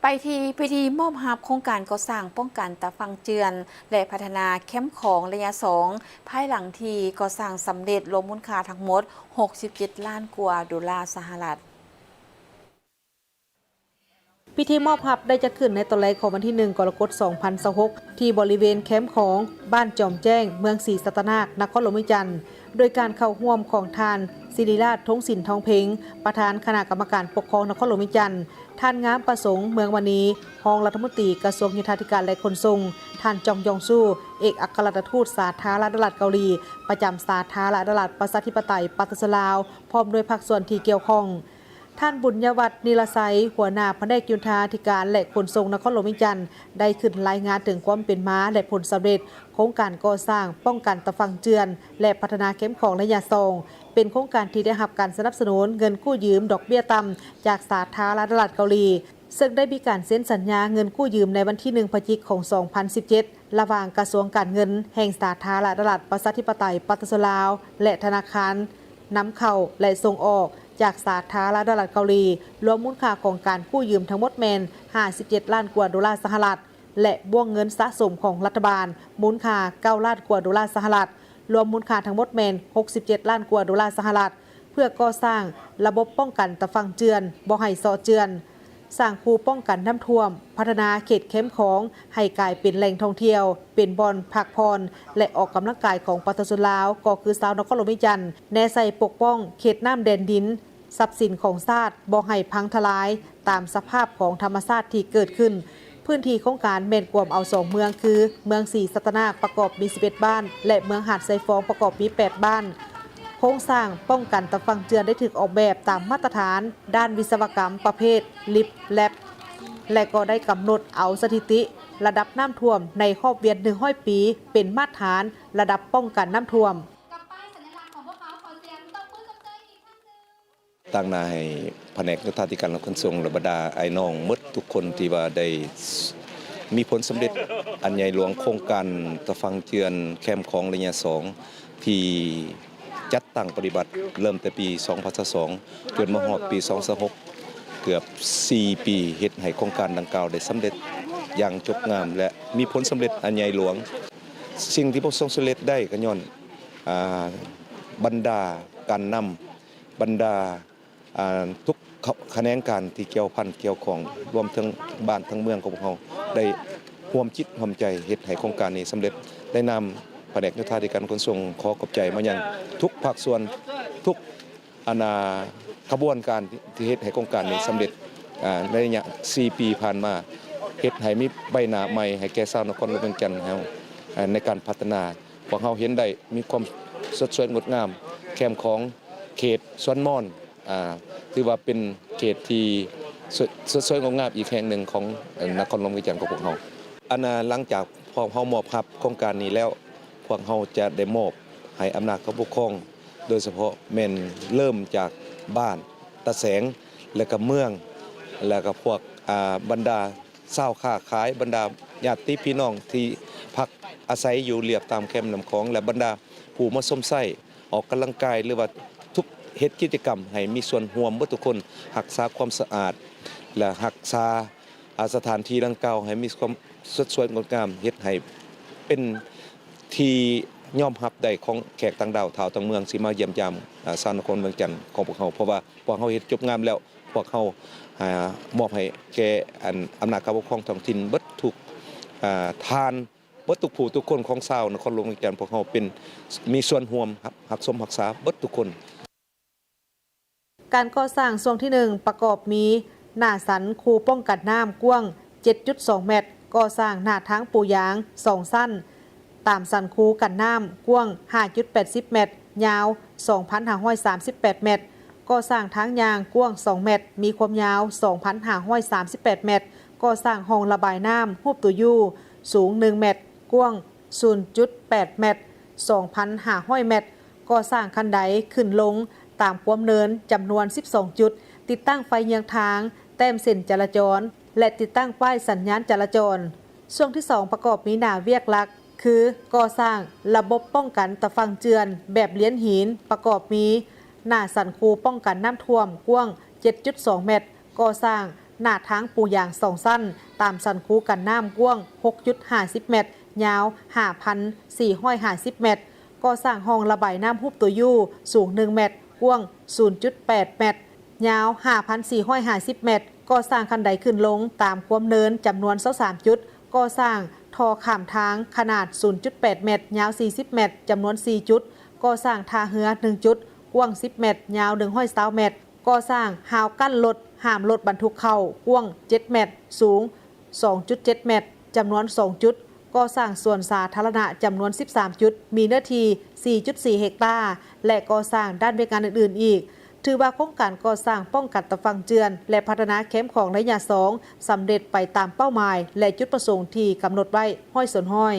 ไปที่พิธีมอบรับโครงการก่อสร้างป้องกันตะฟังเจือนและพัฒนาแคมป์ของระยะ2ภายหลังที่ก่อสร้างสำเร็จรวมมูลค่าทั้งหมด67 ล้านกว่าดอลลาร์สหรัฐพิธีมอบรับได้จะขึ้นในตอนแรกของวันที่1 กรกฎาคม 2026 ที่บริเวณแคมป์ของบ้านจอมแจ้งเมืองศรีสัตนานครหลวงวิจันทร์โดยการเข้าร่วมของทานศิริราชทงศิลป์ทองเพ็งประธานคณะกรรมการปกครองนครหลวงวิจันทร์ท่านงามประสงค์เมืองวณีรองรัฐมนตรีกระทรวงยุทธาธิการและขนส่งท่านจองยองซู่เอกอัครราชทูตสาธารณรัฐเกาหลีประจำสาธารณรัฐประชาธิปไตยปากีสถานลาวพร้อมด้วยภาคส่วนที่เกี่ยวข้องท่านบุญยวัฒน์นิรไสยหัวหน้าแผนกยุทธาธิการและขนส่งนครหลวงวิจันทร์ได้ขึ้นรายงานถึงความเป็นมาและผลสำเร็จโครงการก่อสร้างป้องกันตะฟังเจือนและพัฒนาเข้มของระยะ2เป็นโครงการที่ได้รับการสนับสนุนเงินกู้ยืมดอกเบี้ยต่ำจากสาธารณรัฐเกาหลีซึ่งได้มีการเซ็นสัญญาเงินกู้ยืมในวันที่1 พฤศจิกายนของ 2017 ระหว่างกระทรวงการเงินแห่งสาธารณรัฐประชาธิปไตยปากีสถานลาวและธนาคารนำเข้าและส่งออกจากสาธารณรัฐเกาหลีรวมมูลค่าของการกู้ยืมทั้งหมดแมน57 ล้านกว่าดอลลาร์สหรัฐและบ่วงเงินสะสมของรัฐบาลมูลค่า9 ล้านกว่าดอลลาร์สหรัฐรวมมูลค่าทั้งหมดแมน67 ล้านกว่าดอลลาร์สหรัฐเพื่อก่อสร้างระบบป้องกันตะฟังเจือนบ่ให้เซาะเจือนสร้างคูป้องกันน้ำท่วมพัฒนาเขตเข้มของให้กลายเป็นแหล่งท่องเที่ยวเป็นบ่อนพักผ่อนและออกกำลังกายของประชาชนลาวก็คือชาวนครหลวงวิจันทร์แนใส่ปกป้องเขตน้ำแดนดินทรัพย์สินของชาติบ่ให้พังทลายตามสภาพของธรรมชาติที่เกิดขึ้นพื้นที่โครงการแม่นกวมเอา2เมืองคือเมืองศรีสัตนาประกอบมี11บ้านและเมืองหาดไซฟองประกอบมี8บ้านโครงสร้างป้องกันตะฟังเจือนได้ถูกออกแบบตามมาตรฐานด้านวิศวกรรมประเภทลิฟแลบและก็ได้กำหนดเอาสถิติระดับน้ำท่วมในครอบเวียน100 ปีเป็นมาตรฐานระดับป้องกันน้ำท่วมตั้งนาให้แผนกยุทธาธิการและขนส่งและบรรดาไอ้น้องหมดทุกคนที่ว่าได้มีผลสำเร็จอันใหญ่หลวงโครงการตะฟังเจือนแคมป์ของระยะ2ที่จัดตั้งปฏิบัติเริ่มแต่ปี 2002 จนมาฮอดปี 2026 เกือบ 4 ปีเฮ็ดให้โครงการดังกล่าวได้สำเร็จอย่างจบงามและมีผลสำเร็จอันใหญ่หลวงสิ่งที่ประสบสำเร็จได้ก็ย้อนบรรดาการนำบรรดาทุกแขนงการที่เกี่ยวพันเกี่ยวของรวมทั้งบ้านทั้งเมืองของเราได้ร่วมจิตร่วมใจเฮ็ดให้โครงการนี้สำเร็จได้นำแผนกยุทธาธิการขนส่งขอขอบใจมายังทุกภาคส่วนทุกขบวนการที่เฮ็ดให้โครงการนี้สำเร็จในระยะ 4 ปีผ่านมาเฮ็ดให้มีใบหน้าใหม่ให้แก่ชาวนครหลวงเวียงจันทร์เฮาในการพัฒนาพวกเฮาเห็นได้มีความสดสวยงดงามแคมป์ของเขตสวนม่อนถือว่าเป็นเขตที่สวยงดงามอีกแห่งหนึ่งของนครหลวงวิจันทร์ของพวกเราหลังจากพอเฮามอบรับโครงการนี้แล้วพวกเฮาจะได้มอบให้อำนาจเขาปกครองโดยเฉพาะแม่นเริ่มจากบ้านตะแสงและก็เมืองแล้วก็พวกบรรดาเศร้าค้าขายบรรดาญาติพี่น้องที่พักอาศัยอยู่เรียบตามแคมป์ลำคลองและบรรดาผู้มาส้มไส้ออกกำลังกายหรือว่าเฮ็ดกิจกรรมให้มีส่วนร่วมเบิดทุกคนรักษาความสะอาดและรักษาสถานที่ดังกล่าวให้มีความสดสวยงดงามเฮ็ดให้เป็นที่ยอมรับได้ของแขกต่างดาวชาวต่างเมืองสิมาเยี่ยมยามชาวนครเมืองจันทร์ของพวกเขาเพราะว่าพวกเขาเฮ็ดจบงามแล้วพวกเขามอบให้แก่อำนาจการปกครองท้องถิ่นเบิดทุกทานเบิดทุกผู้ทุกคนของชาวนครหลวงเวียงจันทร์พวกเขาเป็นมีส่วนร่วมรักสมรักษาเบิดทุกคนการก่อสร้างช่วงที่1ประกอบมีหน้าสันคูป้องกันน้ำกว้าง 7.2 เมตรก่อสร้างหน้าทางปูยาง2สั้นตามสันคูกันน้ำกว้าง 5.80 เมตรยาว 2,538 เมตรก่อสร้างทางยางกว้าง2 เมตรมีความยาว 2,538 เมตรก่อสร้างห้องระบายน้ำรูปตัวยูสูง1 เมตรกว้าง 0.8 เมตร 2,500 เมตรก่อสร้างคันไดขึ้นลงตามความเนินจำนวน12จุดติดตั้งไฟเยืองทางแต้มเส้นจราจรและติดตั้งป้ายสัญญาณจราจรช่วงที่2ประกอบมีหน้าเวียกหลักคือก่อสร้างระบบป้องกันตะฟังเจือนแบบเหรียญหินประกอบมีหน้าสันคูป้องกันน้ำท่วมกว้าง 7.2 เมตรก่อสร้าง หน้าทางปูยาง2สั้นตามสันคูกันน้ำกว้าง 6.50 เมตรยาว 5,450 เมตรก่อสร้างห้องระบายน้ำฮูบตัวยู่สูง1เมตรกว้าง 0.8 เมตรยาว 5,450 เมตรก่อสร้างคันไดขึ้นลงตามความเนินจำนวน23จุดก่อสร้างท่อข้ามทางขนาด 0.8 เมตรยาว 40 เมตรจำนวน4จุดก่อสร้างท่าเรือ1จุดกว้าง 10 เมตรยาว120 เมตรก่อสร้างหาวกั้นรถห้ามรถบรรทุกเข้ากว้าง 7 เมตรสูง 2.7 เมตรจำนวน2จุดก่อสร้างส่วนสาธารณะจำนวน13จุดมีเนื้อที่ 4.4 เฮกตาร์และก่อสร้างด้านบริการอื่นๆอีกถือว่าโครงการก่อสร้างป้องกันตะฟังเจือนและพัฒนาเข้มของระยะ2สำเร็จไปตามเป้าหมายและจุดประสงค์ที่กำหนดไว้ห้อยสนห้อย